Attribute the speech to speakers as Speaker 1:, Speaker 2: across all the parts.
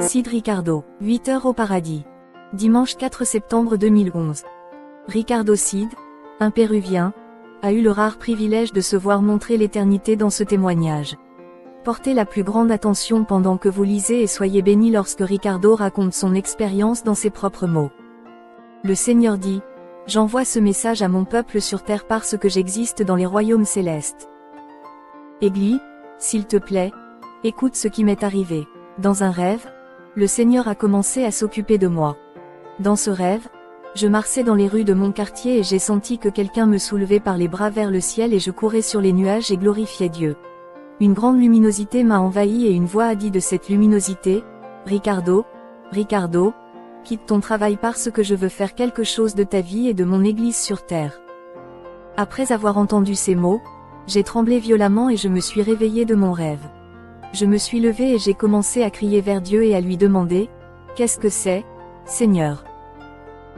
Speaker 1: Sid Ricardo, 8 heures au paradis. Dimanche 4 septembre 2011. Ricardo Sid, un Péruvien, a eu le rare privilège de se voir montrer l'éternité dans ce témoignage. Portez la plus grande attention pendant que vous lisez et soyez bénis lorsque Ricardo raconte son expérience dans ses propres mots. Le Seigneur dit: « J'envoie ce message à mon peuple sur terre parce que j'existe dans les royaumes célestes. Égli, s'il te plaît, écoute ce qui m'est arrivé. Dans un rêve, le Seigneur a commencé à s'occuper de moi. Dans ce rêve, je marchais dans les rues de mon quartier et j'ai senti que quelqu'un me soulevait par les bras vers le ciel et je courais sur les nuages et glorifiais Dieu. Une grande luminosité m'a envahi et une voix a dit de cette luminosité: Ricardo, Ricardo, quitte ton travail parce que je veux faire quelque chose de ta vie et de mon église sur terre. » Après avoir entendu ces mots, j'ai tremblé violemment et je me suis réveillé de mon rêve. Je me suis levé et j'ai commencé à crier vers Dieu et à lui demander: « Qu'est-ce que c'est, Seigneur ?»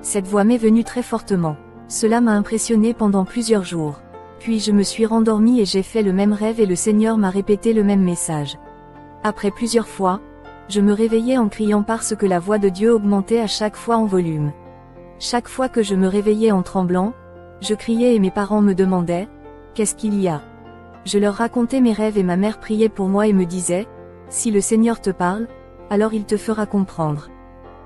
Speaker 1: Cette voix m'est venue très fortement. Cela m'a impressionné pendant plusieurs jours. Puis je me suis rendormi et j'ai fait le même rêve et le Seigneur m'a répété le même message. Après plusieurs fois, je me réveillais en criant parce que la voix de Dieu augmentait à chaque fois en volume. Chaque fois que je me réveillais en tremblant, je criais et mes parents me demandaient: « Qu'est-ce qu'il y a ?» Je leur racontais mes rêves et ma mère priait pour moi et me disait: « Si le Seigneur te parle, alors il te fera comprendre. »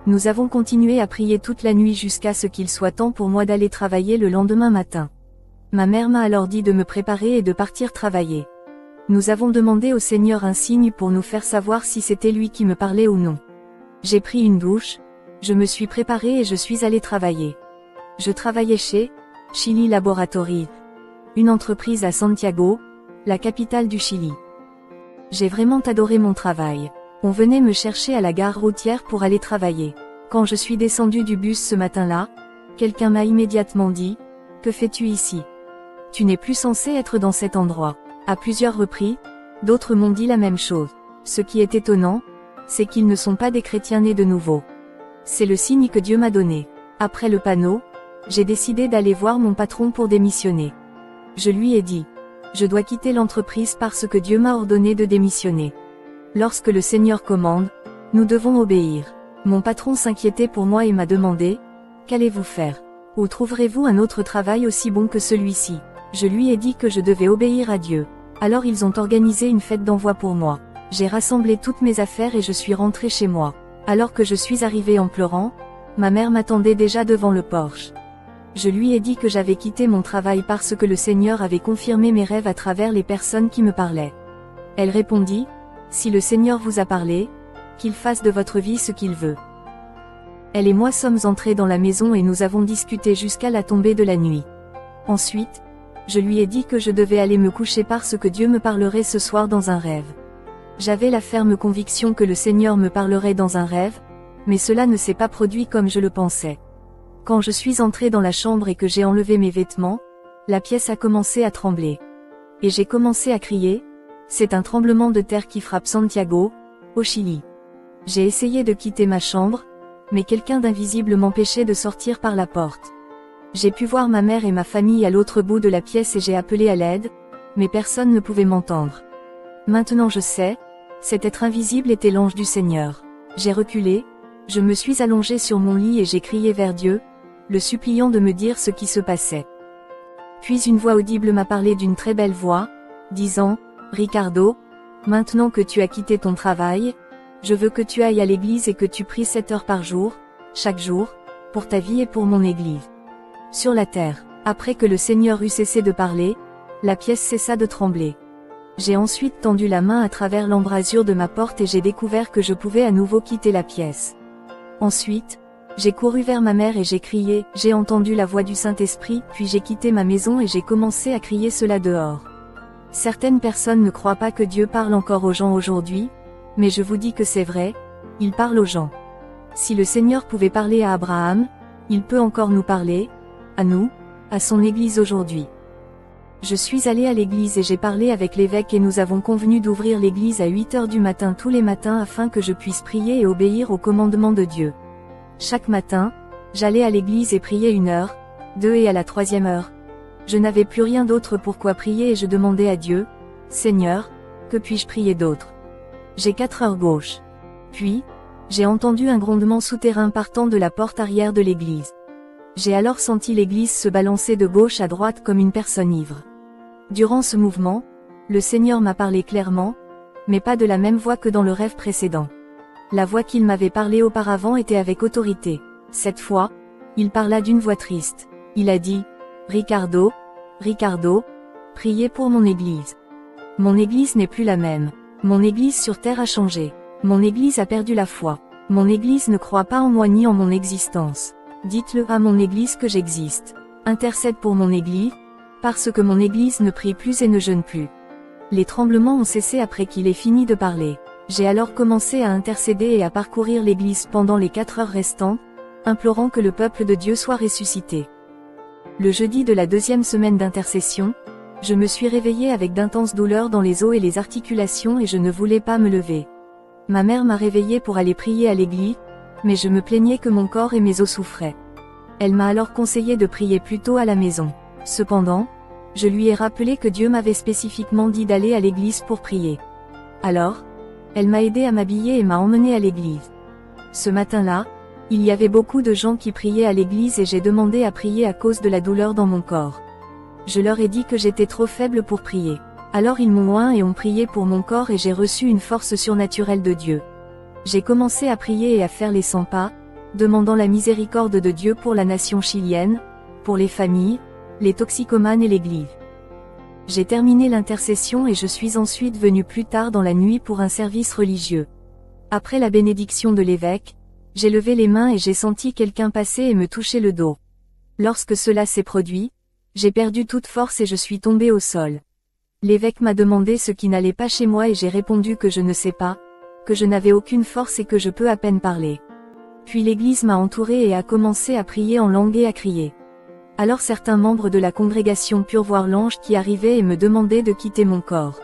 Speaker 1: Nous avons continué à prier toute la nuit jusqu'à ce qu'il soit temps pour moi d'aller travailler le lendemain matin. Ma mère m'a alors dit de me préparer et de partir travailler. Nous avons demandé au Seigneur un signe pour nous faire savoir si c'était lui qui me parlait ou non. J'ai pris une douche, je me suis préparé et je suis allé travailler. Je travaillais chez Chili Laboratory, une entreprise à Santiago, la capitale du Chili. J'ai vraiment adoré mon travail. On venait me chercher à la gare routière pour aller travailler. Quand je suis descendu du bus ce matin-là, quelqu'un m'a immédiatement dit: « Que fais-tu ici? Tu n'es plus censé être dans cet endroit. » À plusieurs reprises, d'autres m'ont dit la même chose. Ce qui est étonnant, c'est qu'ils ne sont pas des chrétiens nés de nouveau. C'est le signe que Dieu m'a donné. Après le panneau, j'ai décidé d'aller voir mon patron pour démissionner. Je lui ai dit: « Je dois quitter l'entreprise parce que Dieu m'a ordonné de démissionner. Lorsque le Seigneur commande, nous devons obéir. » Mon patron s'inquiétait pour moi et m'a demandé: « Qu'allez-vous faire? Où trouverez-vous un autre travail aussi bon que celui-ci ?» Je lui ai dit que je devais obéir à Dieu. Alors ils ont organisé une fête d'envoi pour moi. J'ai rassemblé toutes mes affaires et je suis rentré chez moi. Alors que je suis arrivé en pleurant, ma mère m'attendait déjà devant le porche. Je lui ai dit que j'avais quitté mon travail parce que le Seigneur avait confirmé mes rêves à travers les personnes qui me parlaient. Elle répondit: « Si le Seigneur vous a parlé, qu'il fasse de votre vie ce qu'il veut. » Elle et moi sommes entrés dans la maison et nous avons discuté jusqu'à la tombée de la nuit. Ensuite, je lui ai dit que je devais aller me coucher parce que Dieu me parlerait ce soir dans un rêve. J'avais la ferme conviction que le Seigneur me parlerait dans un rêve, mais cela ne s'est pas produit comme je le pensais. Quand je suis entré dans la chambre et que j'ai enlevé mes vêtements, la pièce a commencé à trembler. Et j'ai commencé à crier: « C'est un tremblement de terre qui frappe Santiago, au Chili. » J'ai essayé de quitter ma chambre, mais quelqu'un d'invisible m'empêchait de sortir par la porte. J'ai pu voir ma mère et ma famille à l'autre bout de la pièce et j'ai appelé à l'aide, mais personne ne pouvait m'entendre. Maintenant je sais, cet être invisible était l'ange du Seigneur. J'ai reculé, je me suis allongé sur mon lit et j'ai crié vers Dieu, le suppliant de me dire ce qui se passait. Puis une voix audible m'a parlé d'une très belle voix, disant: « Ricardo, maintenant que tu as quitté ton travail, je veux que tu ailles à l'église et que tu pries 7 heures par jour, chaque jour, pour ta vie et pour mon église. » Sur la terre. Après que le Seigneur eut cessé de parler, la pièce cessa de trembler. J'ai ensuite tendu la main à travers l'embrasure de ma porte et j'ai découvert que je pouvais à nouveau quitter la pièce. Ensuite, j'ai couru vers ma mère et j'ai crié: « J'ai entendu la voix du Saint-Esprit », puis j'ai quitté ma maison et j'ai commencé à crier cela dehors. Certaines personnes ne croient pas que Dieu parle encore aux gens aujourd'hui, mais je vous dis que c'est vrai, il parle aux gens. Si le Seigneur pouvait parler à Abraham, il peut encore nous parler, à nous, à son église aujourd'hui. Je suis allé à l'église et j'ai parlé avec l'évêque et nous avons convenu d'ouvrir l'église à 8 heures du matin tous les matins afin que je puisse prier et obéir aux commandements de Dieu. Chaque matin, j'allais à l'église et priais 1 heure, 2 et à la 3e heure. Je n'avais plus rien d'autre pour quoi prier et je demandais à Dieu: « Seigneur, que puis-je prier d'autre? J'ai 4 heures gauche. » Puis, J'ai entendu un grondement souterrain partant de la porte arrière de l'église. J'ai alors senti l'église se balancer de gauche à droite comme une personne ivre. Durant ce mouvement, le Seigneur m'a parlé clairement, mais pas de la même voix que dans le rêve précédent. La voix qu'il m'avait parlé auparavant était avec autorité. Cette fois, il parla d'une voix triste. Il a dit, « Ricardo, Ricardo, priez pour mon église. Mon église n'est plus la même. Mon église sur terre a changé. Mon église a perdu la foi. Mon église ne croit pas en moi ni en mon existence. Dites-le à mon église que j'existe. Intercède pour mon église, parce que mon église ne prie plus et ne jeûne plus. » Les tremblements ont cessé après qu'il ait fini de parler. J'ai alors commencé à intercéder et à parcourir l'église pendant les 4 heures restantes, implorant que le peuple de Dieu soit ressuscité. Le jeudi de la 2e semaine d'intercession, je me suis réveillée avec d'intenses douleurs dans les os et les articulations et je ne voulais pas me lever. Ma mère m'a réveillée pour aller prier à l'église, mais je me plaignais que mon corps et mes os souffraient. Elle m'a alors conseillé de prier plutôt à la maison. Cependant, je lui ai rappelé que Dieu m'avait spécifiquement dit d'aller à l'église pour prier. Alors, elle m'a aidé à m'habiller et m'a emmenée à l'église. Ce matin-là, il y avait beaucoup de gens qui priaient à l'église et j'ai demandé à prier à cause de la douleur dans mon corps. Je leur ai dit que j'étais trop faible pour prier. Alors ils m'ont oint et ont prié pour mon corps et j'ai reçu une force surnaturelle de Dieu. J'ai commencé à prier et à faire les 100 pas, demandant la miséricorde de Dieu pour la nation chilienne, pour les familles, les toxicomanes et l'église. J'ai terminé l'intercession et je suis ensuite venu plus tard dans la nuit pour un service religieux. Après la bénédiction de l'évêque, j'ai levé les mains et j'ai senti quelqu'un passer et me toucher le dos. Lorsque cela s'est produit, j'ai perdu toute force et je suis tombé au sol. L'évêque m'a demandé ce qui n'allait pas chez moi et j'ai répondu que je ne sais pas, que je n'avais aucune force et que je peux à peine parler. Puis l'église m'a entouré et a commencé à prier en langue et à crier. Alors certains membres de la congrégation purent voir l'ange qui arrivait et me demander de quitter mon corps.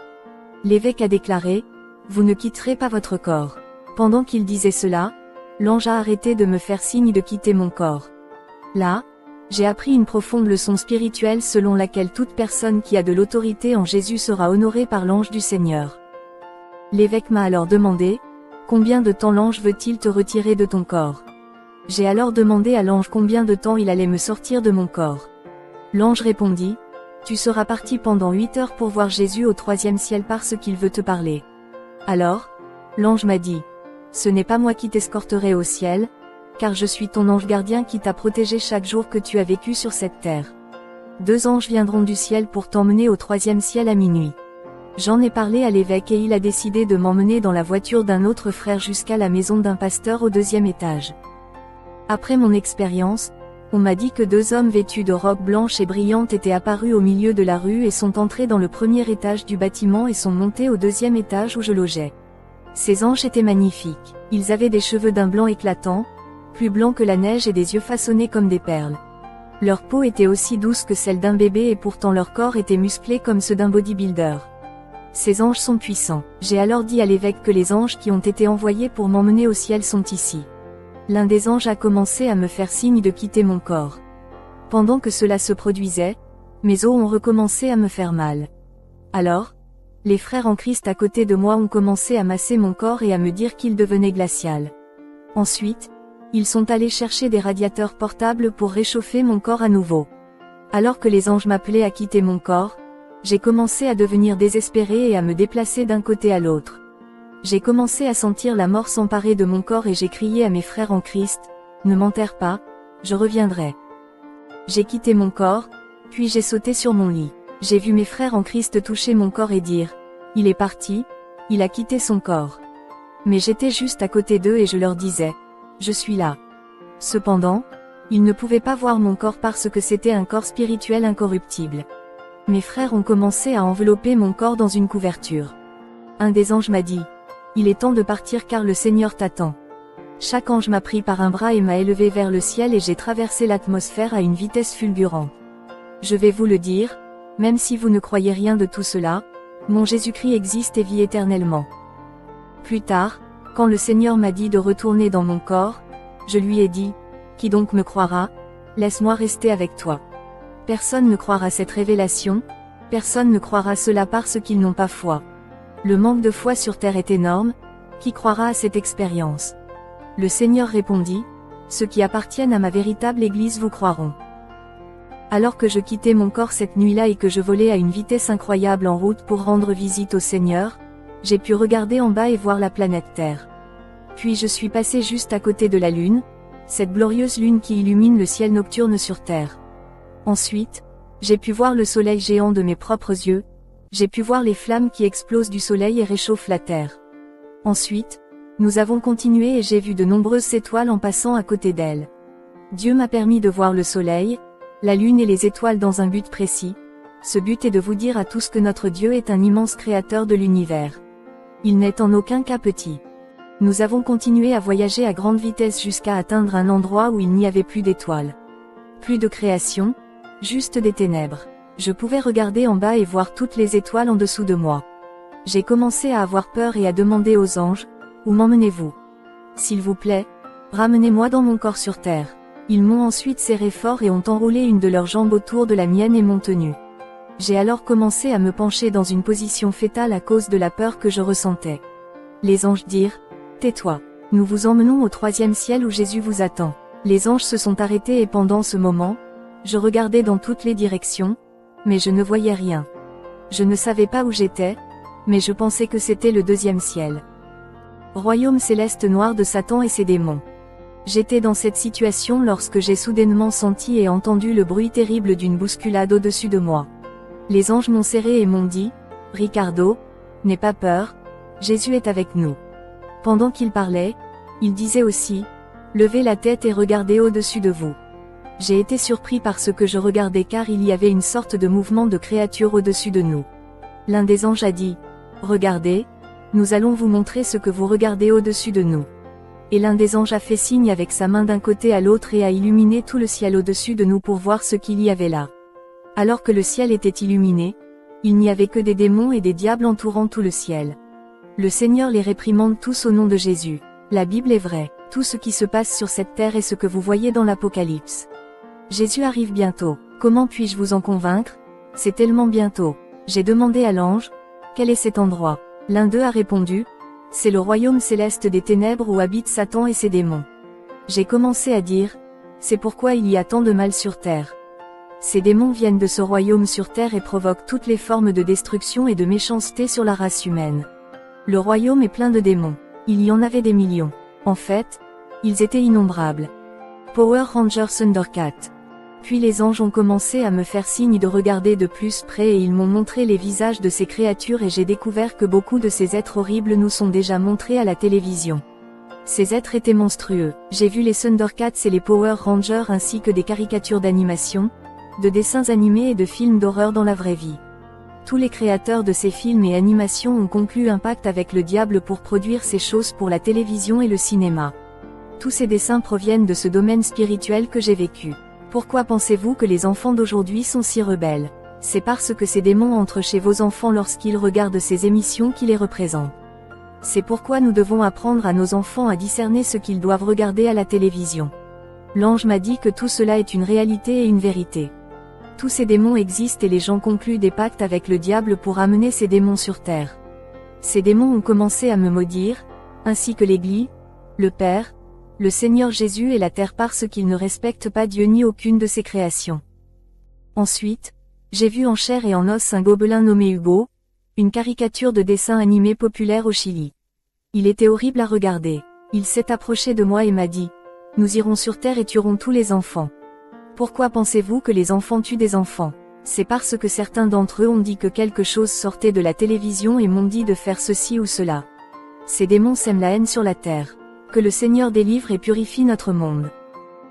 Speaker 1: L'évêque a déclaré, « Vous ne quitterez pas votre corps. » Pendant qu'il disait cela, l'ange a arrêté de me faire signe de quitter mon corps. Là, j'ai appris une profonde leçon spirituelle selon laquelle toute personne qui a de l'autorité en Jésus sera honorée par l'ange du Seigneur. L'évêque m'a alors demandé, « Combien de temps l'ange veut-il te retirer de ton corps ?» J'ai alors demandé à l'ange combien de temps il allait me sortir de mon corps. L'ange répondit, « Tu seras parti pendant 8 heures pour voir Jésus au 3e ciel parce qu'il veut te parler. » Alors, l'ange m'a dit, « Ce n'est pas moi qui t'escorterai au ciel, car je suis ton ange gardien qui t'a protégé chaque jour que tu as vécu sur cette terre. 2 anges viendront du ciel pour t'emmener au 3e ciel à minuit. » J'en ai parlé à l'évêque et il a décidé de m'emmener dans la voiture d'un autre frère jusqu'à la maison d'un pasteur au 2e étage. Après mon expérience, on m'a dit que 2 hommes vêtus de robes blanches et brillantes étaient apparus au milieu de la rue et sont entrés dans le 1er étage du bâtiment et sont montés au 2e étage où je logeais. Ces anges étaient magnifiques. Ils avaient des cheveux d'un blanc éclatant, plus blanc que la neige et des yeux façonnés comme des perles. Leur peau était aussi douce que celle d'un bébé et pourtant leur corps était musclé comme ceux d'un bodybuilder. Ces anges sont puissants. J'ai alors dit à l'évêque que les anges qui ont été envoyés pour m'emmener au ciel sont ici. L'un des anges a commencé à me faire signe de quitter mon corps. Pendant que cela se produisait, mes os ont recommencé à me faire mal. Alors, les frères en Christ à côté de moi ont commencé à masser mon corps et à me dire qu'il devenait glacial. Ensuite, ils sont allés chercher des radiateurs portables pour réchauffer mon corps à nouveau. Alors que les anges m'appelaient à quitter mon corps, j'ai commencé à devenir désespéré et à me déplacer d'un côté à l'autre. J'ai commencé à sentir la mort s'emparer de mon corps et j'ai crié à mes frères en Christ, « Ne m'enterre pas, je reviendrai. » J'ai quitté mon corps, puis j'ai sauté sur mon lit. J'ai vu mes frères en Christ toucher mon corps et dire, « Il est parti, il a quitté son corps. » Mais j'étais juste à côté d'eux et je leur disais, « Je suis là. » Cependant, ils ne pouvaient pas voir mon corps parce que c'était un corps spirituel incorruptible. Mes frères ont commencé à envelopper mon corps dans une couverture. Un des anges m'a dit, « Il est temps de partir car le Seigneur t'attend. » Chaque ange m'a pris par un bras et m'a élevé vers le ciel et j'ai traversé l'atmosphère à une vitesse fulgurante. Je vais vous le dire, même si vous ne croyez rien de tout cela, mon Jésus-Christ existe et vit éternellement. Plus tard, quand le Seigneur m'a dit de retourner dans mon corps, je lui ai dit, « Qui donc me croira? Laisse-moi rester avec toi. » Personne ne croira cette révélation, personne ne croira cela parce qu'ils n'ont pas foi. Le manque de foi sur terre est énorme, qui croira à cette expérience? Le Seigneur répondit, ceux qui appartiennent à ma véritable Église vous croiront. Alors que je quittais mon corps cette nuit-là et que je volais à une vitesse incroyable en route pour rendre visite au Seigneur, j'ai pu regarder en bas et voir la planète Terre. Puis je suis passé juste à côté de la Lune, cette glorieuse Lune qui illumine le ciel nocturne sur Terre. Ensuite, j'ai pu voir le soleil géant de mes propres yeux, j'ai pu voir les flammes qui explosent du soleil et réchauffent la Terre. Ensuite, nous avons continué et j'ai vu de nombreuses étoiles en passant à côté d'elles. Dieu m'a permis de voir le soleil, la lune et les étoiles dans un but précis. Ce but est de vous dire à tous que notre Dieu est un immense créateur de l'univers. Il n'est en aucun cas petit. Nous avons continué à voyager à grande vitesse jusqu'à atteindre un endroit où il n'y avait plus d'étoiles. Plus de création, juste des ténèbres. Je pouvais regarder en bas et voir toutes les étoiles en dessous de moi. J'ai commencé à avoir peur et à demander aux anges, où m'emmenez-vous? S'il vous plaît, ramenez-moi dans mon corps sur terre. Ils m'ont ensuite serré fort et ont enroulé une de leurs jambes autour de la mienne et m'ont tenu. J'ai alors commencé à me pencher dans une position fétale à cause de la peur que je ressentais. Les anges dirent, tais-toi. Nous vous emmenons au 3e ciel où Jésus vous attend. Les anges se sont arrêtés et pendant ce moment, je regardais dans toutes les directions, mais je ne voyais rien. Je ne savais pas où j'étais, mais je pensais que c'était le 2e ciel. Royaume céleste noir de Satan et ses démons. J'étais dans cette situation lorsque j'ai soudainement senti et entendu le bruit terrible d'une bousculade au-dessus de moi. Les anges m'ont serré et m'ont dit, Ricardo, n'aie pas peur, Jésus est avec nous. Pendant qu'il parlait, il disait aussi, levez la tête et regardez au-dessus de vous. J'ai été surpris par ce que je regardais car il y avait une sorte de mouvement de créature au-dessus de nous. L'un des anges a dit, regardez, nous allons vous montrer ce que vous regardez au-dessus de nous. Et l'un des anges a fait signe avec sa main d'un côté à l'autre et a illuminé tout le ciel au-dessus de nous pour voir ce qu'il y avait là. Alors que le ciel était illuminé, il n'y avait que des démons et des diables entourant tout le ciel. Le Seigneur les réprimande tous au nom de Jésus. La Bible est vraie, tout ce qui se passe sur cette terre est ce que vous voyez dans l'Apocalypse. Jésus arrive bientôt, comment puis-je vous en convaincre? C'est tellement bientôt. J'ai demandé à l'ange, quel est cet endroit? L'un d'eux a répondu, c'est le royaume céleste des ténèbres où habitent Satan et ses démons. J'ai commencé à dire, c'est pourquoi il y a tant de mal sur terre. Ces démons viennent de ce royaume sur terre et provoquent toutes les formes de destruction et de méchanceté sur la race humaine. Le royaume est plein de démons. Il y en avait des millions. En fait, ils étaient innombrables. Power Ranger Thundercat. Puis les anges ont commencé à me faire signe de regarder de plus près et ils m'ont montré les visages de ces créatures et j'ai découvert que beaucoup de ces êtres horribles nous sont déjà montrés à la télévision. Ces êtres étaient monstrueux. J'ai vu les Thundercats et les Power Rangers ainsi que des caricatures d'animation, de dessins animés et de films d'horreur dans la vraie vie. Tous les créateurs de ces films et animations ont conclu un pacte avec le diable pour produire ces choses pour la télévision et le cinéma. Tous ces dessins proviennent de ce domaine spirituel que j'ai vécu. Pourquoi pensez-vous que les enfants d'aujourd'hui sont si rebelles? C'est parce que ces démons entrent chez vos enfants lorsqu'ils regardent ces émissions qui les représentent. C'est pourquoi nous devons apprendre à nos enfants à discerner ce qu'ils doivent regarder à la télévision. L'ange m'a dit que tout cela est une réalité et une vérité. Tous ces démons existent et les gens concluent des pactes avec le diable pour amener ces démons sur terre. Ces démons ont commencé à me maudire, ainsi que l'Église, le Père, le Seigneur Jésus et la terre parce qu'ils ne respectent pas Dieu ni aucune de ses créations. Ensuite, j'ai vu en chair et en os un gobelin nommé Hugo, une caricature de dessin animé populaire au Chili. Il était horrible à regarder. Il s'est approché de moi et m'a dit, « Nous irons sur terre et tuerons tous les enfants. » Pourquoi pensez-vous que les enfants tuent des enfants? C'est parce que certains d'entre eux ont dit que quelque chose sortait de la télévision et m'ont dit de faire ceci ou cela. Ces démons sèment la haine sur la terre. Que le Seigneur délivre et purifie notre monde.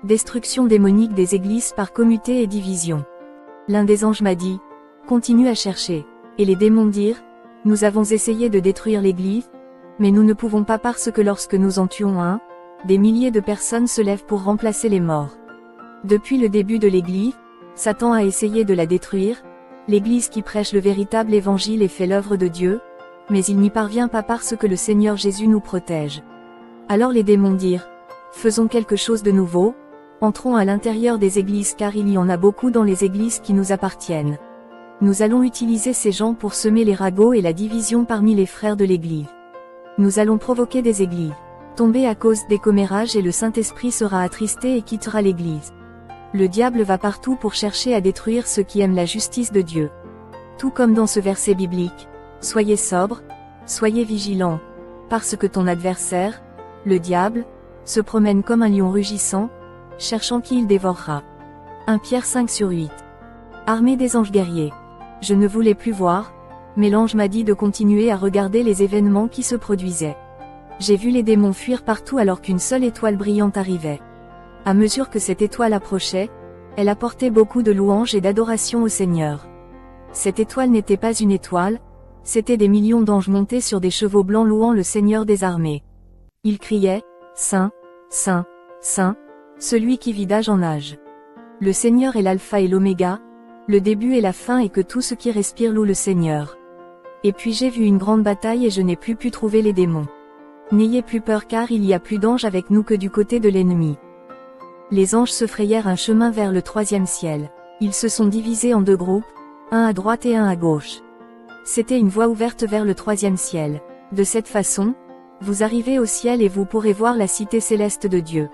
Speaker 1: Destruction démonique des églises par communauté et division. L'un des anges m'a dit, continue à chercher. Et les démons dirent, nous avons essayé de détruire l'église, mais nous ne pouvons pas parce que lorsque nous en tuons un, des milliers de personnes se lèvent pour remplacer les morts. Depuis le début de l'église, Satan a essayé de la détruire, l'église qui prêche le véritable évangile et fait l'œuvre de Dieu, mais il n'y parvient pas parce que le Seigneur Jésus nous protège. Alors les démons dirent, faisons quelque chose de nouveau, entrons à l'intérieur des églises car il y en a beaucoup dans les églises qui nous appartiennent. Nous allons utiliser ces gens pour semer les ragots et la division parmi les frères de l'église. Nous allons provoquer des églises. Tombé à cause des commérages et le Saint-Esprit sera attristé et quittera l'Église. Le diable va partout pour chercher à détruire ceux qui aiment la justice de Dieu. Tout comme dans ce verset biblique, soyez sobres, soyez vigilants, parce que ton adversaire, le diable, se promène comme un lion rugissant, cherchant qui il dévorera. 1 Pierre 5/8. Armée des anges guerriers. Je ne voulais plus voir, mais l'ange m'a dit de continuer à regarder les événements qui se produisaient. J'ai vu les démons fuir partout alors qu'une seule étoile brillante arrivait. À mesure que cette étoile approchait, elle apportait beaucoup de louanges et d'adoration au Seigneur. Cette étoile n'était pas une étoile, c'étaient des millions d'anges montés sur des chevaux blancs louant le Seigneur des armées. Ils criaient, Saint, Saint, Saint, celui qui vit d'âge en âge. Le Seigneur est l'alpha et l'oméga, le début et la fin et que tout ce qui respire loue le Seigneur. Et puis j'ai vu une grande bataille et je n'ai plus pu trouver les démons. N'ayez plus peur car il y a plus d'anges avec nous que du côté de l'ennemi. Les anges se frayèrent un chemin vers le 3e ciel. Ils se sont divisés en 2 groupes, un à droite et un à gauche. C'était une voie ouverte vers le 3e ciel. De cette façon, vous arrivez au ciel et vous pourrez voir la cité céleste de Dieu.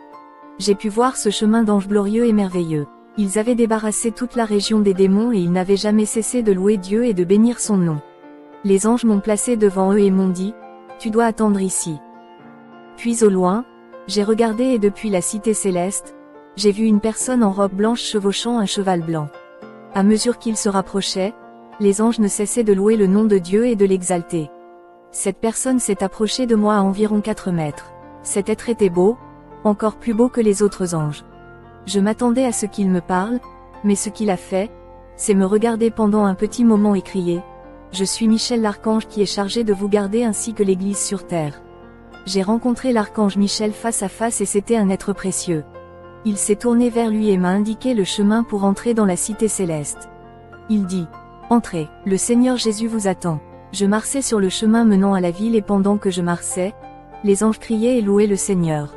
Speaker 1: J'ai pu voir ce chemin d'anges glorieux et merveilleux. Ils avaient débarrassé toute la région des démons et ils n'avaient jamais cessé de louer Dieu et de bénir son nom. Les anges m'ont placé devant eux et m'ont dit, tu dois attendre ici. Puis au loin, j'ai regardé et depuis la cité céleste, j'ai vu une personne en robe blanche chevauchant un cheval blanc. À mesure qu'il se rapprochait, les anges ne cessaient de louer le nom de Dieu et de l'exalter. Cette personne s'est approchée de moi à environ 4 mètres. Cet être était beau, encore plus beau que les autres anges. Je m'attendais à ce qu'il me parle, mais ce qu'il a fait, c'est me regarder pendant un petit moment et crier, « Je suis Michel l'archange qui est chargé de vous garder ainsi que l'Église sur terre. » J'ai rencontré l'archange Michel face à face et c'était un être précieux. Il s'est tourné vers lui et m'a indiqué le chemin pour entrer dans la cité céleste. Il dit, « Entrez, le Seigneur Jésus vous attend. » Je marchais sur le chemin menant à la ville et pendant que je marchais, les anges criaient et louaient le Seigneur.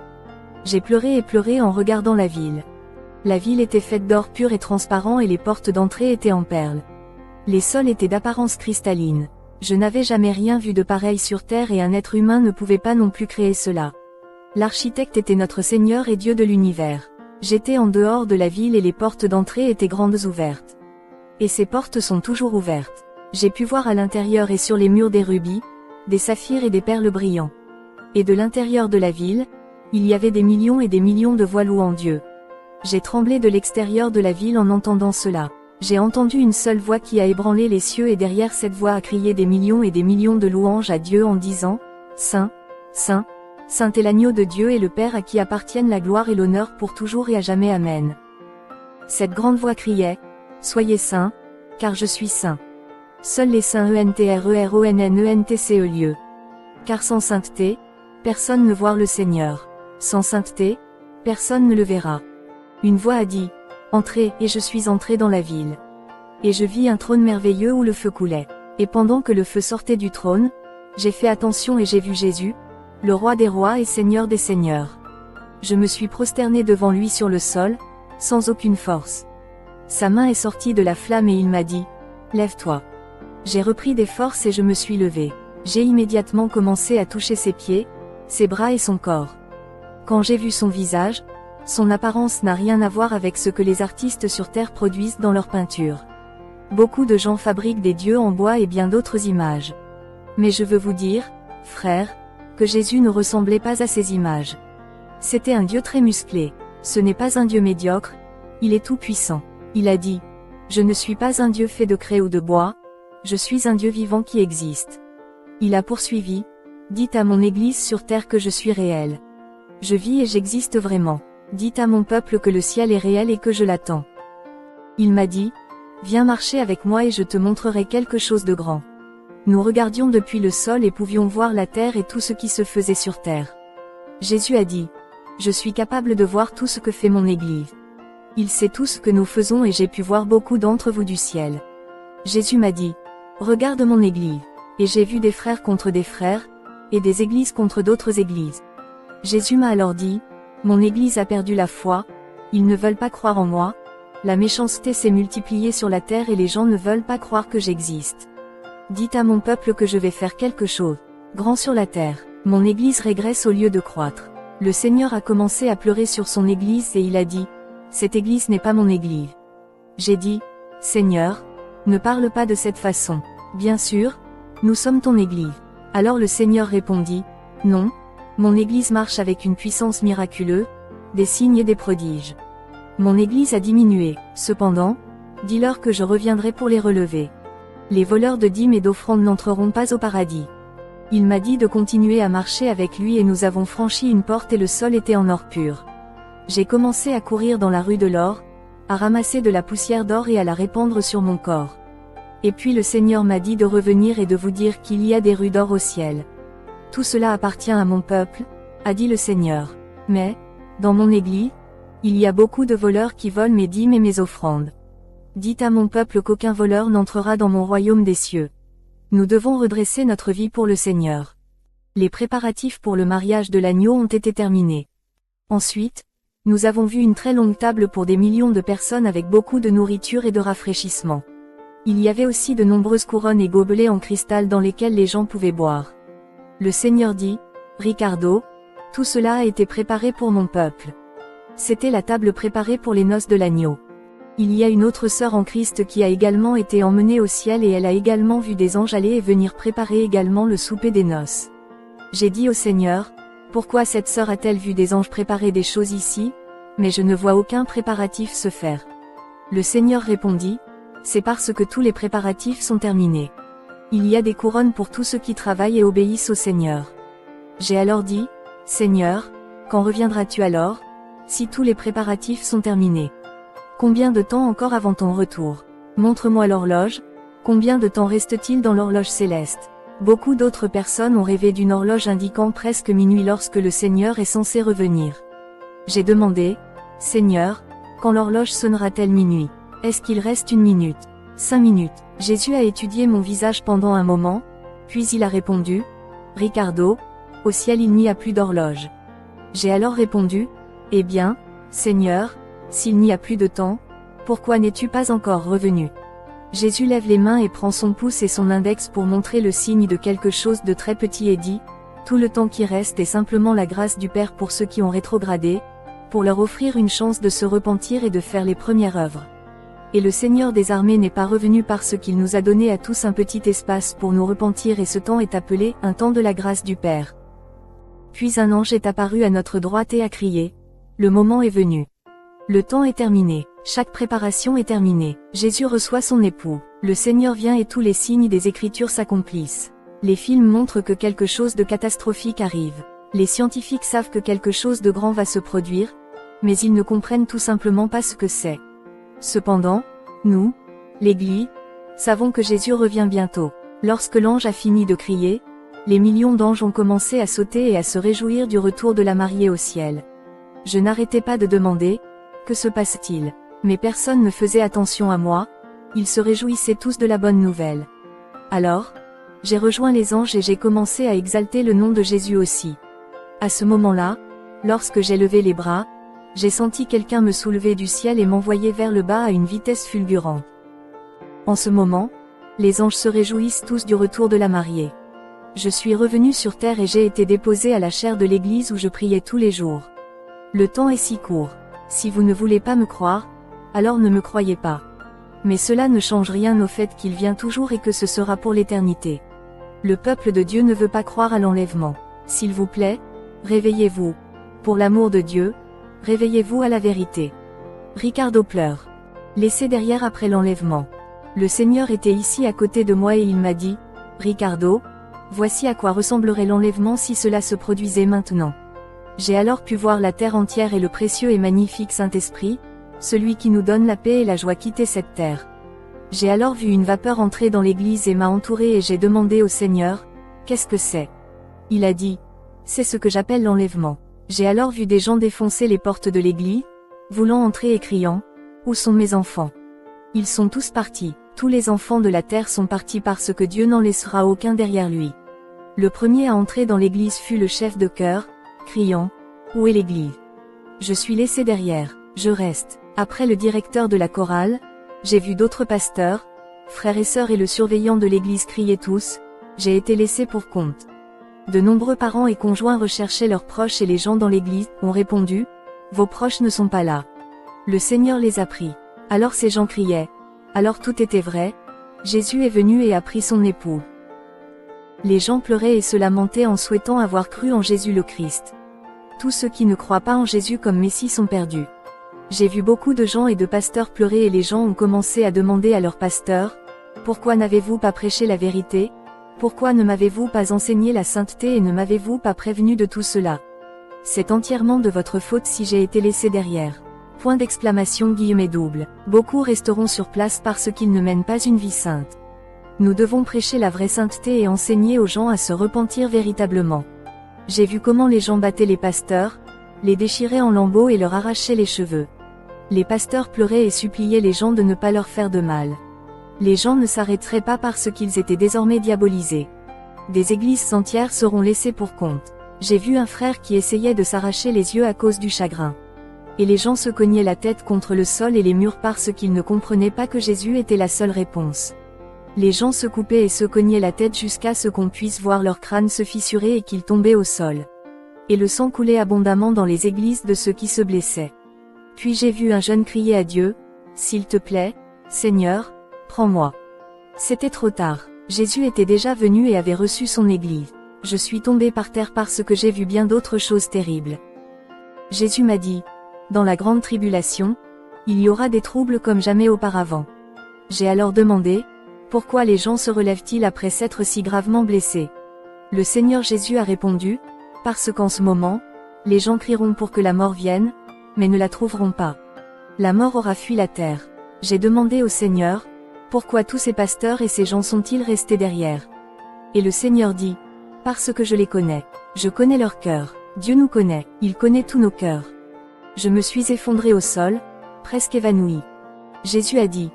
Speaker 1: J'ai pleuré et pleuré en regardant la ville. La ville était faite d'or pur et transparent et les portes d'entrée étaient en perles. Les sols étaient d'apparence cristalline. Je n'avais jamais rien vu de pareil sur terre et un être humain ne pouvait pas non plus créer cela. L'architecte était notre Seigneur et Dieu de l'univers. J'étais en dehors de la ville et les portes d'entrée étaient grandes ouvertes. Et ces portes sont toujours ouvertes. J'ai pu voir à l'intérieur et sur les murs des rubis, des saphirs et des perles brillants. Et de l'intérieur de la ville, il y avait des millions et des millions de voix louant Dieu. J'ai tremblé de l'extérieur de la ville en entendant cela. J'ai entendu une seule voix qui a ébranlé les cieux et derrière cette voix a crié des millions et des millions de louanges à Dieu en disant, Saint, Saint, Saint est l'agneau de Dieu et le Père à qui appartiennent la gloire et l'honneur pour toujours et à jamais. Amen. Cette grande voix criait, Soyez saints, car je suis saint. Seuls les saints entreronnentse lieu. Car sans sainteté, personne ne voit le Seigneur. Sans sainteté, personne ne le verra. Une voix a dit, Entrez, et je suis entré dans la ville. Et je vis un trône merveilleux où le feu coulait. Et pendant que le feu sortait du trône, j'ai fait attention et j'ai vu Jésus, le roi des rois et seigneur des seigneurs. Je me suis prosterné devant lui sur le sol, sans aucune force. Sa main est sortie de la flamme et il m'a dit, Lève-toi. J'ai repris des forces et je me suis levé. J'ai immédiatement commencé à toucher ses pieds, ses bras et son corps. Quand j'ai vu son visage, son apparence n'a rien à voir avec ce que les artistes sur terre produisent dans leurs peintures. Beaucoup de gens fabriquent des dieux en bois et bien d'autres images. Mais je veux vous dire, frères, que Jésus ne ressemblait pas à ces images. C'était un Dieu très musclé. Ce n'est pas un Dieu médiocre, il est tout puissant. Il a dit, je ne suis pas un Dieu fait de craie ou de bois, je suis un Dieu vivant qui existe. Il a poursuivi, dites à mon Église sur terre que je suis réel. Je vis et j'existe vraiment. Dites à mon peuple que le ciel est réel et que je l'attends. Il m'a dit, viens marcher avec moi et je te montrerai quelque chose de grand. Nous regardions depuis le sol et pouvions voir la terre et tout ce qui se faisait sur terre. Jésus a dit, je suis capable de voir tout ce que fait mon Église. Il sait tout ce que nous faisons et j'ai pu voir beaucoup d'entre vous du ciel. Jésus m'a dit, regarde mon Église. Et j'ai vu des frères contre des frères, et des églises contre d'autres églises. Jésus m'a alors dit, mon Église a perdu la foi, ils ne veulent pas croire en moi, la méchanceté s'est multipliée sur la terre et les gens ne veulent pas croire que j'existe. Dites à mon peuple que je vais faire quelque chose, grand sur la terre. Mon église régresse au lieu de croître. Le Seigneur a commencé à pleurer sur son église et il a dit, cette église n'est pas mon église. J'ai dit, Seigneur, ne parle pas de cette façon. Bien sûr, nous sommes ton église. Alors le Seigneur répondit, non, mon église marche avec une puissance miraculeuse, des signes et des prodiges. Mon église a diminué, cependant, dis-leur que je reviendrai pour les relever. Les voleurs de dîmes et d'offrandes n'entreront pas au paradis. Il m'a dit de continuer à marcher avec lui et nous avons franchi une porte et le sol était en or pur. J'ai commencé à courir dans la rue de l'or, à ramasser de la poussière d'or et à la répandre sur mon corps. Et puis le Seigneur m'a dit de revenir et de vous dire qu'il y a des rues d'or au ciel. Tout cela appartient à mon peuple, a dit le Seigneur. Mais, dans mon église, il y a beaucoup de voleurs qui volent mes dîmes et mes offrandes. Dites à mon peuple qu'aucun voleur n'entrera dans mon royaume des cieux. Nous devons redresser notre vie pour le Seigneur. Les préparatifs pour le mariage de l'agneau ont été terminés. Ensuite, nous avons vu une très longue table pour des millions de personnes avec beaucoup de nourriture et de rafraîchissement. Il y avait aussi de nombreuses couronnes et gobelets en cristal dans lesquels les gens pouvaient boire. Le Seigneur dit, Ricardo, tout cela a été préparé pour mon peuple. C'était la table préparée pour les noces de l'agneau. Il y a une autre sœur en Christ qui a également été emmenée au ciel et elle a également vu des anges aller et venir préparer également le souper des noces. J'ai dit au Seigneur, pourquoi cette sœur a-t-elle vu des anges préparer des choses ici, mais je ne vois aucun préparatif se faire. Le Seigneur répondit, c'est parce que tous les préparatifs sont terminés. Il y a des couronnes pour tous ceux qui travaillent et obéissent au Seigneur. J'ai alors dit, Seigneur, quand reviendras-tu alors, si tous les préparatifs sont terminés? Combien de temps encore avant ton retour? Montre-moi l'horloge, combien de temps reste-t-il dans l'horloge céleste? Beaucoup d'autres personnes ont rêvé d'une horloge indiquant presque minuit lorsque le Seigneur est censé revenir. J'ai demandé, Seigneur, quand l'horloge sonnera-t-elle minuit? Est-ce qu'il reste 1 minute? 5 minutes? Jésus a étudié mon visage pendant un moment, puis il a répondu, Ricardo, au ciel il n'y a plus d'horloge. J'ai alors répondu, eh bien, Seigneur, s'il n'y a plus de temps, pourquoi n'es-tu pas encore revenu? Jésus lève les mains et prend son pouce et son index pour montrer le signe de quelque chose de très petit et dit, tout le temps qui reste est simplement la grâce du Père pour ceux qui ont rétrogradé, pour leur offrir une chance de se repentir et de faire les premières œuvres. Et le Seigneur des armées n'est pas revenu parce qu'il nous a donné à tous un petit espace pour nous repentir et ce temps est appelé un temps de la grâce du Père. Puis un ange est apparu à notre droite et a crié, le moment est venu. Le temps est terminé, chaque préparation est terminée, Jésus reçoit son époux, le Seigneur vient et tous les signes des Écritures s'accomplissent. Les films montrent que quelque chose de catastrophique arrive. Les scientifiques savent que quelque chose de grand va se produire, mais ils ne comprennent tout simplement pas ce que c'est. Cependant, nous, l'Église, savons que Jésus revient bientôt. Lorsque l'ange a fini de crier, les millions d'anges ont commencé à sauter et à se réjouir du retour de la mariée au ciel. Je n'arrêtais pas de demander, que se passe-t-il? Mais personne ne faisait attention à moi, ils se réjouissaient tous de la bonne nouvelle. Alors, j'ai rejoint les anges et j'ai commencé à exalter le nom de Jésus aussi. À ce moment-là, lorsque j'ai levé les bras, j'ai senti quelqu'un me soulever du ciel et m'envoyer vers le bas à une vitesse fulgurante. En ce moment, les anges se réjouissent tous du retour de la mariée. Je suis revenu sur terre et j'ai été déposé à la chaire de l'église où je priais tous les jours. Le temps est si court. Si vous ne voulez pas me croire, alors ne me croyez pas. Mais cela ne change rien au fait qu'il vient toujours et que ce sera pour l'éternité. Le peuple de Dieu ne veut pas croire à l'enlèvement. S'il vous plaît, réveillez-vous. Pour l'amour de Dieu, réveillez-vous à la vérité. Ricardo pleure. Laissé derrière après l'enlèvement. Le Seigneur était ici à côté de moi et il m'a dit, Ricardo, voici à quoi ressemblerait l'enlèvement si cela se produisait maintenant. J'ai alors pu voir la terre entière et le précieux et magnifique Saint-Esprit, celui qui nous donne la paix et la joie quitter cette terre. J'ai alors vu une vapeur entrer dans l'église et m'a entouré et j'ai demandé au Seigneur, qu'est-ce que c'est? Il a dit, c'est ce que j'appelle l'enlèvement. J'ai alors vu des gens défoncer les portes de l'église, voulant entrer et criant, où sont mes enfants? Ils sont tous partis, tous les enfants de la terre sont partis parce que Dieu n'en laissera aucun derrière lui. Le premier à entrer dans l'église fut le chef de chœur, criant, où est l'église? Je suis laissé derrière, je reste. Après le directeur de la chorale, j'ai vu d'autres pasteurs, frères et sœurs et le surveillant de l'église crier tous, j'ai été laissé pour compte. De nombreux parents et conjoints recherchaient leurs proches et les gens dans l'église ont répondu, « Vos proches ne sont pas là. Le Seigneur les a pris. » Alors ces gens criaient. Alors tout était vrai. Jésus est venu et a pris son époux. Les gens pleuraient et se lamentaient en souhaitant avoir cru en Jésus le Christ. Tous ceux qui ne croient pas en Jésus comme Messie sont perdus. J'ai vu beaucoup de gens et de pasteurs pleurer et les gens ont commencé à demander à leur pasteur, « Pourquoi n'avez-vous pas prêché la vérité ? Pourquoi ne m'avez-vous pas enseigné la sainteté et ne m'avez-vous pas prévenu de tout cela ? C'est entièrement de votre faute si j'ai été laissé derrière. » Point d'exclamation guillemets double. Beaucoup resteront sur place parce qu'ils ne mènent pas une vie sainte. Nous devons prêcher la vraie sainteté et enseigner aux gens à se repentir véritablement. J'ai vu comment les gens battaient les pasteurs, les déchiraient en lambeaux et leur arrachaient les cheveux. Les pasteurs pleuraient et suppliaient les gens de ne pas leur faire de mal. Les gens ne s'arrêteraient pas parce qu'ils étaient désormais diabolisés. Des églises entières seront laissées pour compte. J'ai vu un frère qui essayait de s'arracher les yeux à cause du chagrin. Et les gens se cognaient la tête contre le sol et les murs parce qu'ils ne comprenaient pas que Jésus était la seule réponse. Les gens se coupaient et se cognaient la tête jusqu'à ce qu'on puisse voir leur crâne se fissurer et qu'ils tombaient au sol. Et le sang coulait abondamment dans les églises de ceux qui se blessaient. Puis j'ai vu un jeune crier à Dieu, « S'il te plaît, Seigneur, prends-moi. » C'était trop tard. Jésus était déjà venu et avait reçu son église. Je suis tombé par terre parce que j'ai vu bien d'autres choses terribles. Jésus m'a dit, dans la grande tribulation, il y aura des troubles comme jamais auparavant. J'ai alors demandé, pourquoi les gens se relèvent-ils après s'être si gravement blessés? Le Seigneur Jésus a répondu, parce qu'en ce moment, les gens crieront pour que la mort vienne, mais ne la trouveront pas. La mort aura fui la terre. J'ai demandé au Seigneur, pourquoi tous ces pasteurs et ces gens sont-ils restés derrière? Et le Seigneur dit, parce que je les connais. Je connais leur cœur. Dieu nous connaît, il connaît tous nos cœurs. Je me suis effondré au sol, presque évanoui. Jésus a dit,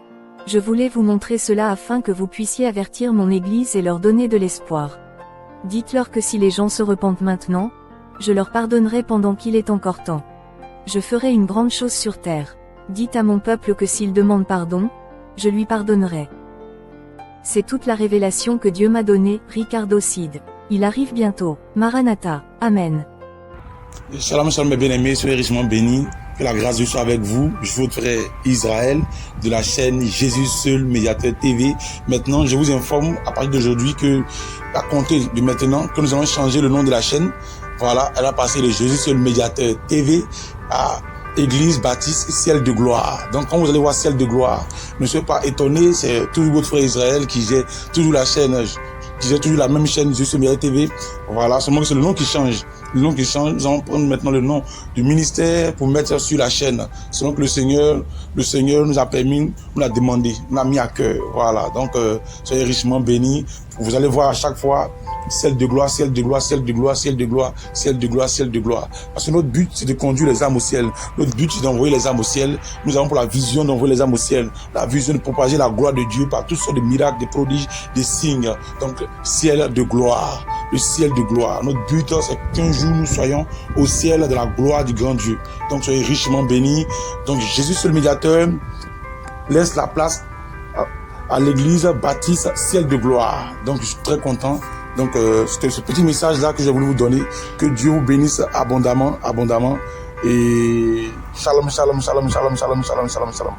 Speaker 1: je voulais vous montrer cela afin que vous puissiez avertir mon Église et leur donner de l'espoir. Dites-leur que si les gens se repentent maintenant, je leur pardonnerai pendant qu'il est encore temps. Je ferai une grande chose sur terre. Dites à mon peuple que s'il demande pardon, je lui pardonnerai. C'est toute la révélation que Dieu m'a donnée, Ricardo Cid. Il arrive bientôt. Maranatha. Amen.
Speaker 2: Shalom, shalom mes bien-aimés, soyez richement bénis. Que la grâce de Dieu soit avec vous. Je suis votre frère Israël de la chaîne Jésus Seul Médiateur TV. Maintenant, je vous informe à partir d'aujourd'hui que, à compter de maintenant, que nous allons changer le nom de la chaîne. Voilà, elle a passé de Jésus Seul Médiateur TV à Église Baptiste Ciel de Gloire. Donc quand vous allez voir Ciel de Gloire, ne soyez pas étonnés, c'est toujours votre frère Israël qui gère toujours la chaîne, qui gère toujours la même chaîne Jésus Seul Médiateur TV. Voilà, seulement que c'est le nom qui change. Le nom qui change, nous allons prendre maintenant le nom du ministère pour mettre sur la chaîne. Selon que le Seigneur nous a permis, nous l'a demandé, nous l'a mis à cœur. Voilà, donc soyez richement bénis. Vous allez voir à chaque fois Ciel de gloire, ciel de gloire, ciel de gloire, ciel de gloire, ciel de gloire, ciel de gloire. Parce que notre but, c'est de conduire les âmes au ciel. Notre but, c'est d'envoyer les âmes au ciel. Nous avons pour la vision d'envoyer les âmes au ciel. La vision de propager la gloire de Dieu par toutes sortes de miracles, des prodiges, des signes. Donc, ciel de gloire. Le ciel de gloire. Notre but, c'est qu'un jour, nous soyons au ciel de la gloire du grand Dieu. Donc, soyez richement bénis. Donc, Jésus, seul médiateur, laisse la place à l'église baptiste ciel de gloire. Donc, je suis très content. Donc, c'était ce petit message-là que j'ai voulu vous donner. Que Dieu vous bénisse abondamment, abondamment. Et shalom, shalom, shalom, shalom, shalom, shalom, shalom, shalom.